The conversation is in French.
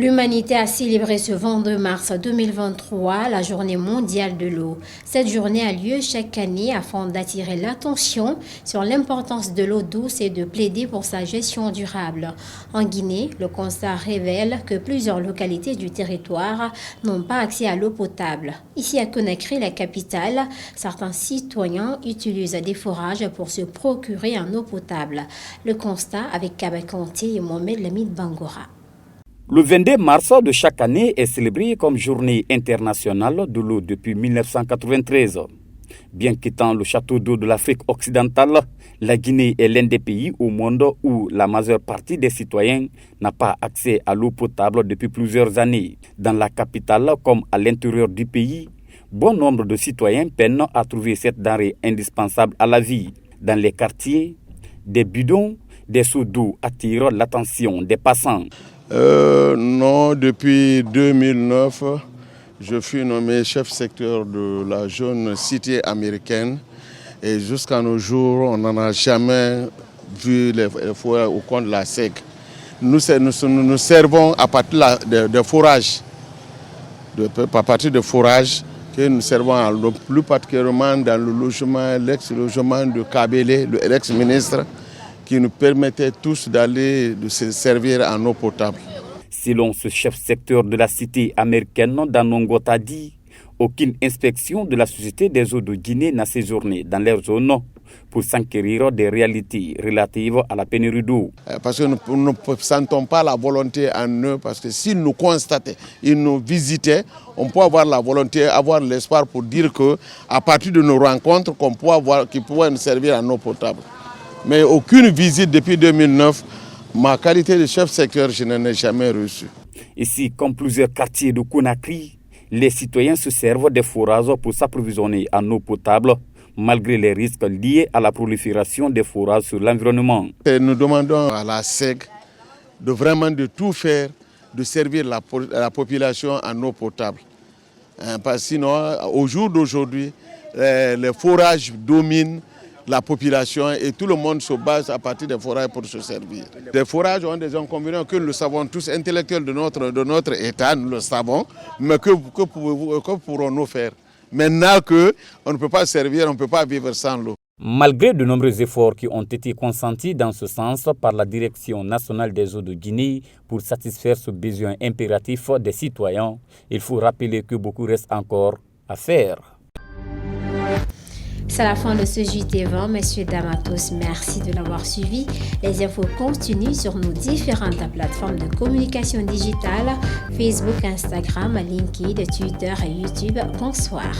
L'humanité a célébré ce 22 mars 2023 la journée mondiale de l'eau. Cette journée a lieu chaque année afin d'attirer l'attention sur l'importance de l'eau douce et de plaider pour sa gestion durable. En Guinée, le constat révèle que plusieurs localités du territoire n'ont pas accès à l'eau potable. Ici à Conakry, la capitale, certains citoyens utilisent des forages pour se procurer en eau potable. Le constat avec Kaba Kanté et Mohamed Lamid Bangora. Le 22 mars de chaque année est célébré comme journée internationale de l'eau depuis 1993. Bien qu'étant le château d'eau de l'Afrique occidentale, la Guinée est l'un des pays au monde où la majeure partie des citoyens n'a pas accès à l'eau potable depuis plusieurs années. Dans la capitale comme à l'intérieur du pays, bon nombre de citoyens peinent à trouver cette denrée indispensable à la vie. Dans les quartiers, des bidons, des seaux d'eau attirent l'attention des passants. Non, depuis 2009, je fus nommé chef secteur de la jeune cité américaine et jusqu'à nos jours, on n'en a jamais vu les forages au compte de la SEC. Nous servons à partir de forages, à partir de forages que nous servons le plus particulièrement dans le logement, l'ex-logement de Kabele, l'ex-ministre, qui nous permettaient tous de se servir en eau potable. Selon ce chef secteur de la cité américaine d'Anongota dit, aucune inspection de la Société des eaux de Guinée n'a séjourné dans leur zone pour s'enquérir des réalités relatives à la pénurie d'eau. Parce que nous ne sentons pas la volonté en eux, parce que s'ils nous constataient, ils nous visitaient, on peut avoir la volonté, avoir l'espoir pour dire qu'à partir de nos rencontres, qu'ils pourraient nous servir en eau potable. Mais aucune visite depuis 2009, ma qualité de chef secteur, je n'en ai jamais reçu. Ici, comme plusieurs quartiers de Conakry, les citoyens se servent des forages pour s'approvisionner en eau potable, malgré les risques liés à la prolifération des forages sur l'environnement. Nous demandons à la SEG de tout faire, de servir la population en eau potable. Parce que sinon, au jour d'aujourd'hui, les forages dominent la population et tout le monde se base à partir des forages pour se servir. Les forages ont des inconvénients que nous savons tous, intellectuels de notre État, nous le savons, mais que pourrons-nous faire? Maintenant qu'on ne peut pas servir, on ne peut pas vivre sans l'eau. Malgré de nombreux efforts qui ont été consentis dans ce sens par la Direction nationale des eaux de Guinée pour satisfaire ce besoin impératif des citoyens, il faut rappeler que beaucoup reste encore à faire. C'est la fin de ce JT20. Messieurs, dames à tous, merci de l'avoir suivi. Les infos continuent sur nos différentes plateformes de communication digitale, Facebook, Instagram, LinkedIn, Twitter et YouTube. Bonsoir.